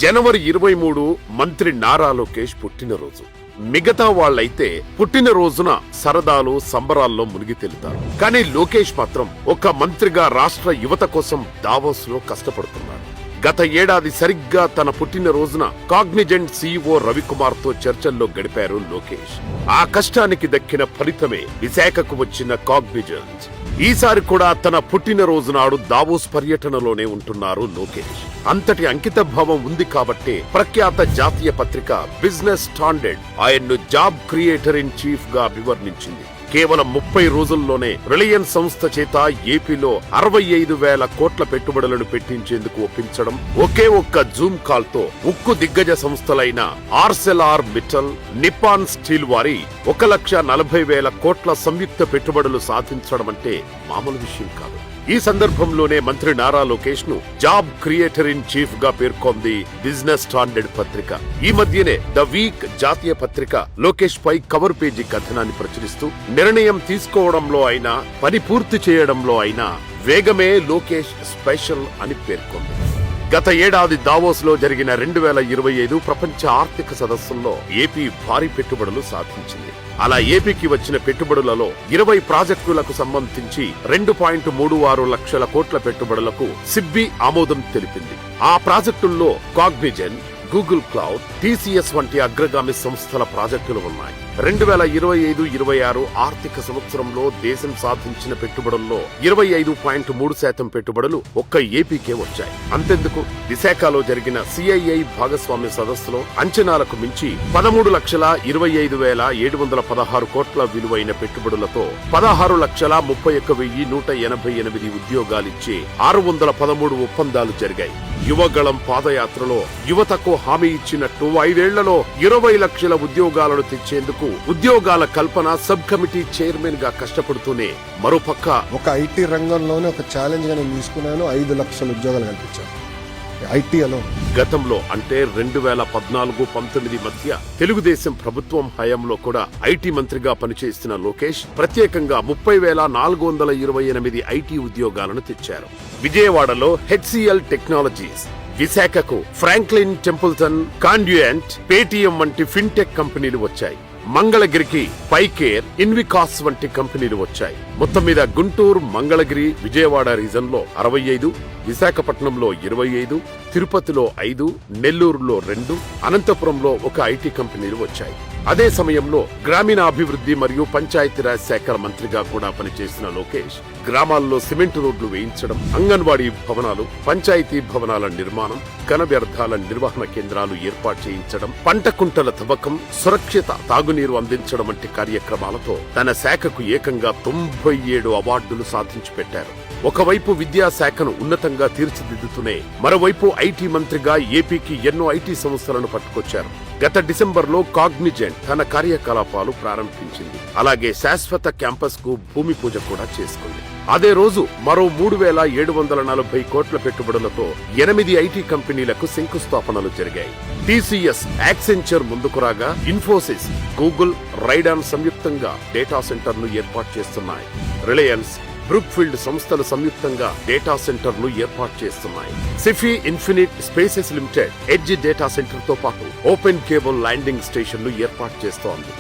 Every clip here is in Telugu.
జనవరి 23 మంత్రి నారా లోకేష్ పుట్టినరోజు. మిగతా వాళ్ళైతే పుట్టినరోజున సరదాలు సంబరాల్లో మునిగి తేలుతారు. కానీ లోకేష్ మాత్రం ఒక మంత్రిగా రాష్ట్ర యువత కోసం దావోస్ లో కష్టపడుతున్నాడు. గత ఏడాది సరిగ్గా తన పుట్టినరోజున కాగ్నిజెంట్ సీఈఓ రవికుమార్ తో చర్చల్లో గడిపారు లోకేష్. ఆ కష్టానికి దక్కిన ఫలితమే విశాఖకు వచ్చిన కాగ్నిజెంట్. ఈసారి కూడా తన పుట్టినరోజు నాడు దావోస్ పర్యటనలోనే ఉంటున్నారు లోకేష్. అంతటి అంకిత భావం ఉంది కాబట్టే ప్రఖ్యాత జాతీయ పత్రిక బిజినెస్ స్టాండర్డ్ ఆయన్ను జాబ్ క్రియేటర్ ఇన్ చీఫ్ గా అభివర్ణించింది. కేవలం 30 రోజుల్లోనే రిలయన్స్ సంస్థ చేత ఏపీలో 65,000 కోట్ల పెట్టుబడులను పెట్టించేందుకు ఒప్పించడం, ఒకే ఒక్క జూమ్ కాల్ తో ఉక్కు దిగ్గజ సంస్థలైన ఆర్సెల్ఆర్ మిట్టల్, నిప్పాన్ స్టీల్ వారి 1,40,000 కోట్ల సంయుక్త పెట్టుబడులు సాధించడం అంటే మామూలు విషయం కాదు. ఈ సందర్భంలోనే మంత్రి నారా లోకేష్ ను జాబ్ క్రియేటర్ ఇన్ చీఫ్ గా పేర్కొంది బిజినెస్ స్టాండర్డ్ పత్రిక. ఈ మధ్యనే ద వీక్ జాతీయ పత్రిక లోకేష్ పై కవర్ పేజీ కథనాన్ని ప్రచురిస్తూ నిర్ణయం తీసుకోవడంలో అయినా పని పూర్తి చేయడంలో అయినా వేగమే లోకేష్ స్పెషల్ అని పేర్కొంది. గత ఏడాది దావోస్ లో జరిగిన 2025 ప్రపంచ ఆర్థిక సదస్సుల్లో ఏపీ భారీ పెట్టుబడులు సాధించింది. అలా ఏపీకి వచ్చిన పెట్టుబడులలో 20 ప్రాజెక్టులకు సంబంధించి 2.36 లక్షల కోట్ల పెట్టుబడులకు సిబ్బి ఆమోదం తెలిపింది. ఆ ప్రాజెక్టుల్లో కాగ్నిజెంట్, గూగుల్ క్లౌడ్, టీసీఎస్ వంటి అగ్రగామి సంస్థల ప్రాజెక్టులు ఉన్నాయి. 2025-26 ఆర్థిక సంవత్సరంలో దేశం సాధించిన పెట్టుబడుల్లో 25.3% పెట్టుబడులు ఒక్క ఏపీకే వచ్చాయి. అంతెందుకు, విశాఖలో జరిగిన సిఐఐ భాగస్వామ్య సదస్సులో అంచనాలకు మించి 13,25,716 కోట్ల విలువైన పెట్టుబడులతో 16,31,188 ఉద్యోగాలిచ్చే 613 ఒప్పందాలు జరిగాయి. యువగళం పాదయాత్రలో యువతకు హామీ ఇచ్చినట్టు 5 ఏళ్లలో 20 లక్షల ఉద్యోగాలను తెచ్చేందుకు ఉద్యోగాల కల్పన సబ్ కమిటీ చైర్మన్ గా కష్టపడుతూనే మరోపక్క ఒక ఐటీ రంగంలోనే ఒక ఛాలెంజ్ గా నేను తీసుకున్నాను. 5 లక్షల ఉద్యోగాలు కల్పించాను ఐటీలో. గతంలో అంటే 2014-19 మధ్య తెలుగుదేశం ప్రభుత్వం హయాంలో కూడా ఐటీ మంత్రిగా పనిచేస్తున్న లోకేష్ ప్రత్యేకంగా 30,428 ఐటీ ఉద్యోగాలను తెచ్చారు. విజయవాడలో హెచ్సిఎల్ టెక్నాలజీస్, విశాఖకు ఫ్రాంక్లిన్ టెంపుల్టన్, కాండ్యూయెంట్, పేటీఎం వంటి ఫిన్టెక్ కంపెనీలు వచ్చాయి. మంగళగిరికి పైకేర్, ఇన్వికాస్ వంటి కంపెనీలు వచ్చాయి. మొత్తం మీద గుంటూరు, మంగళగిరి, విజయవాడ రీజన్ లో 65, విశాఖపట్నంలో 25, తిరుపతిలో 5, నెల్లూరులో 2, అనంతపురంలో ఒక ఐటీ కంపెనీలు వచ్చాయి. అదే సమయంలో గ్రామీణాభివృద్ధి మరియు పంచాయతీరాజ్ శాఖల మంత్రిగా కూడా పనిచేసిన లోకేష్ గ్రామాల్లో సిమెంట్ రోడ్లు వేయించడం, అంగన్వాడీ భవనాలు, పంచాయతీ భవనాల నిర్మాణం, ఘన వ్యర్థాల నిర్వహణ కేంద్రాలు ఏర్పాటు చేయించడం, పంట కుంటల తవ్వకం, సురక్షిత తాగునీరు అందించడం వంటి కార్యక్రమాలతో తన శాఖకు ఏకంగా 97 అవార్డులు సాధించి పెట్టారు. ఒకవైపు విద్యాశాఖను ఉన్నతంగా తీర్చిదిద్దుతూనే మరోవైపు ఐటీ మంత్రిగా ఏపీకి ఎన్నో ఐటీ సంస్థలను పట్టుకొచ్చారు. గత డిసెంబర్లో కాగ్నిజెంట్ తన కార్యకలాపాలు ప్రారంభించింది. అలాగే శాశ్వత క్యాంపస్ కు భూమి పూజ కూడా చేసుకుంది. అదే రోజు మరో 3,740 కోట్ల పెట్టుబడులతో 8 ఐటీ కంపెనీలకు శంకుస్థాపనలు జరిగాయి. టీసీఎస్, యాక్సెంచర్ ముందుకు రాగా ఇన్ఫోసిస్, గూగుల్, రైడాన్ సంయుక్తంగా డేటా సెంటర్ను ఏర్పాటు చేస్తున్నాయి. రిలయన్స్, బ్రూక్ఫీల్డ్ సంస్థలు సంయుక్తంగా డేటా సెంటర్ను ఏర్పాటు చేస్తున్నాయి. Sify infinite spaces limited edge data centre తో పాటు ఓపెన్ కేబుల్ ల్యాండింగ్ స్టేషన్ ను ఏర్పాటు చేస్తోంది.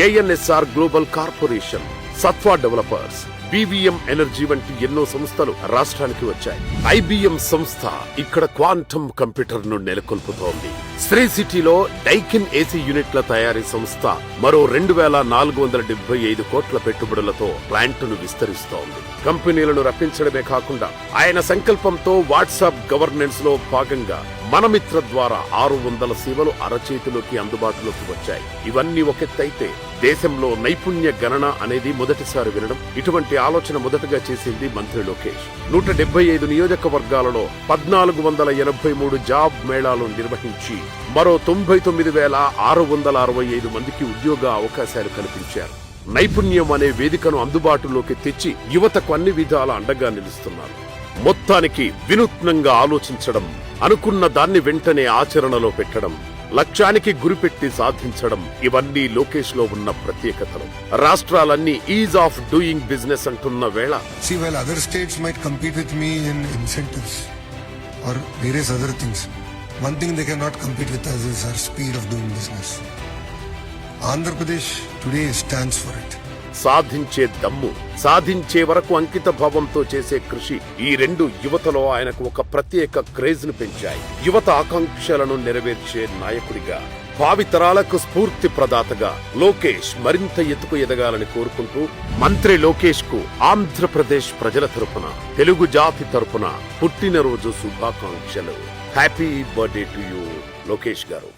ANSR global corporation, Sattva developers, BVM energy వంటి ఎన్నో సంస్థలు రాష్ట్రానికి వచ్చాయి. ఐబీఎం సంస్థ ఇక్కడ క్వాంటమ్ కంప్యూటర్ ను నెలకొల్పుతోంది. శ్రీ సిటీలో డైకిన్ ఏసీ యూనిట్ల తయారీ సంస్థ మరో 2,475 కోట్ల పెట్టుబడులతో ప్లాంటును విస్తరిస్తోంది. కంపెనీలను రప్పించడమే కాకుండా ఆయన సంకల్పంతో వాట్సాప్ గవర్నెన్స్ లో భాగంగా మనమిత్ర ద్వారా 600 సేవలు అరచేతిలోకి అందుబాటులోకి వచ్చాయి. ఇవన్నీ ఒకెత్తైతే దేశంలో నైపుణ్య గణన అనేది మొదటిసారి వినడం. ఇటువంటి ఆలోచన మొదటగా చేసింది మంత్రి లోకేష్. 175 నియోజకవర్గాలలో 1,483 జాబ్ మేళాలు నిర్వహించి మరో 99,665 మందికి ఉద్యోగ అవకాశాలు కల్పించారు. నైపుణ్యం అనే వేదికను అందుబాటులోకి తెచ్చి యువతకు అన్ని విధాల అండగా నిలుస్తున్నారు. మొత్తానికి వినూత్నంగా ఆలోచించడం, అనుకున్న దాన్ని వెంటనే ఆచరణలో పెట్టడం, లక్ష్యానికి గురిపెట్టి సాధించడం, ఇవన్నీ లోకేష్ లో ఉన్న ప్రత్యేకతలు. రాష్ట్రాలన్నీ ఈజ్ ఆఫ్ డూయింగ్ బిజినెస్ అంటున్న వేళ See, while other states might compete with me in incentives or various other things, One thing they cannot compete with us is our speed of doing business. Andhra Pradesh today stands for it. సాధించే దమ్ము, సాధించే వరకు అంకిత భావంతో చేసే కృషి, ఈ రెండు యువతలో ఆయనకు ఒక ప్రత్యేక క్రేజ్ ను పెంచాయి. యువత ఆకాంక్షలను నెరవేర్చే నాయకుడిగా, భావితరాలకు స్ఫూర్తి ప్రదాతగా లోకేష్ మరింత ఎత్తుకు ఎదగాలని కోరుకుంటూ మంత్రి లోకేష్ కు ఆంధ్రప్రదేశ్ ప్రజల తరపున, తెలుగు జాతి తరపున పుట్టినరోజు శుభాకాంక్షలు. Happy birthday to you Lokesh గారు.